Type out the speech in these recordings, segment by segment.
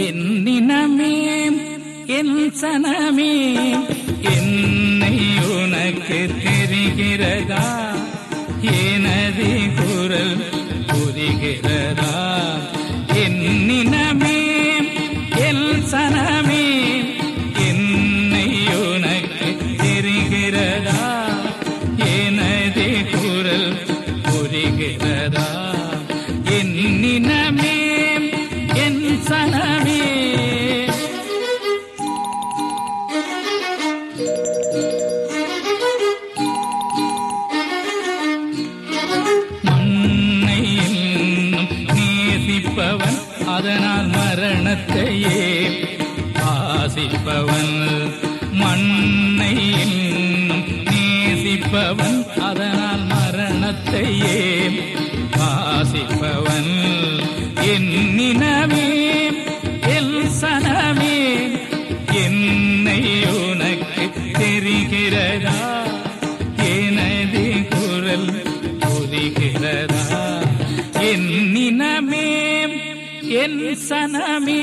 என்னினமே என் சனமே என்னை உனக்கு தெரிகிறதா? எனது குரல் புரிகிறதா? என்னினமே என் சனமே என்னை உனக்கு தெரிகிறதா? எனது குரல் புரிகிறதா? என்னினமே என் சனமே மண்ணை இன்னும் நேசிப்பவன் அதனால் மரணத்தையே ஆசிப்பவன். மண்ணை இன்னும் நேசிப்பவன் அதனால் மரணத்தையே ஆசிப்பவன். என்னினமே என் சனமே என்னை உனக்கு தெரிகிறதா? எனது குரல் புரிகிறதா? என்னினமே என் சனமே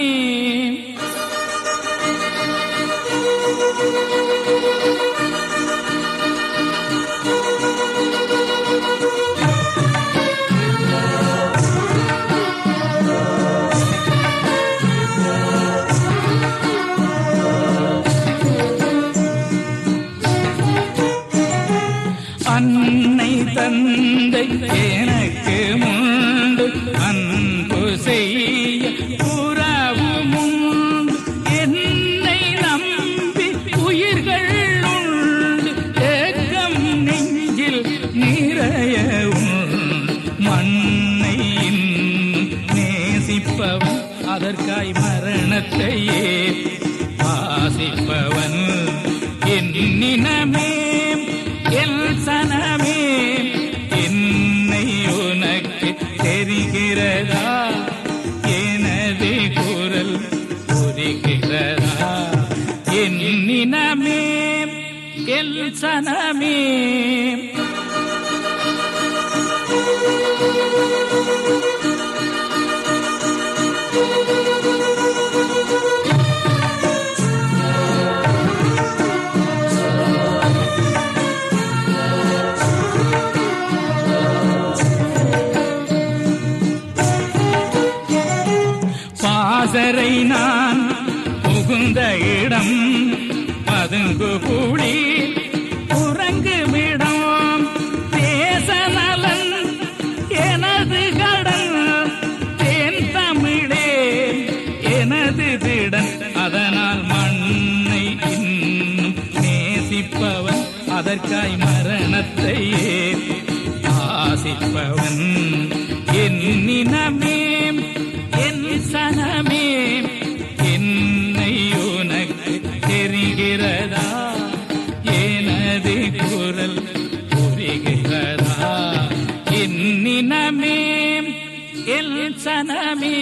அன்னை தந்தை எனக்கு உண்டு, அன்பு செய்ய உறவும் உண்டு. என்னை நம்பி உயிர்கள் உண்டு, ஏக்கம் நெஞ்சில் நிறைய உண்டு. மண்ணை இன்னும் நேசிப்பவன் அதற்காய் மரணத்தையே ஆசிப்பவன். என்னினமே என் சனமே என்னை உனக்கு தெரிகிறதா? எனது குரல் புரிகிறதா? என்னினமே என் சனமே பாசறை நான் புகுந்த இடம் பதுங்கு கூடி உறங்குமிடம். தேச நலன் எனது கடன், தேன் தமிழே எனது திடன். அதனால் மண்ணை இன்னும் நேசிப்பவன் அதற்காய் மரணத்தையே ஆசிப்பவன். என்னினமே என் சனமே என்னை உனக்கு தெரிகிறதா? எனது குரல் புரிகிறதா? என்னினமே என் சனமே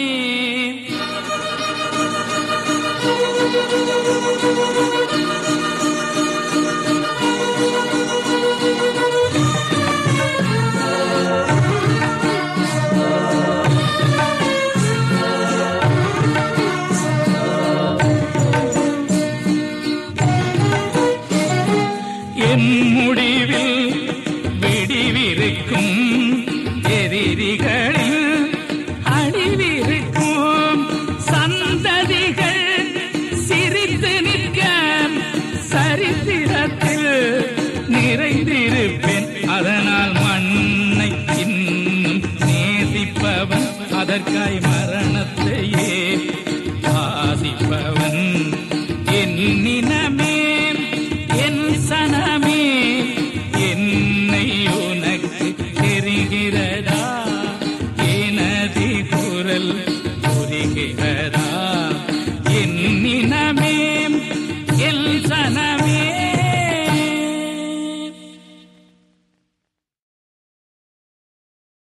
என் முடிவில் விடிவிருக்கும், எதிரிகளில் அழிவிருக்கும். சந்ததிகள் சிரித்து நிற்க சரித்திரத்தில் நிறைந்திருப்பேன். அதனால் மண்ணை இன்னும் நேசிப்பவன் அதற்காய்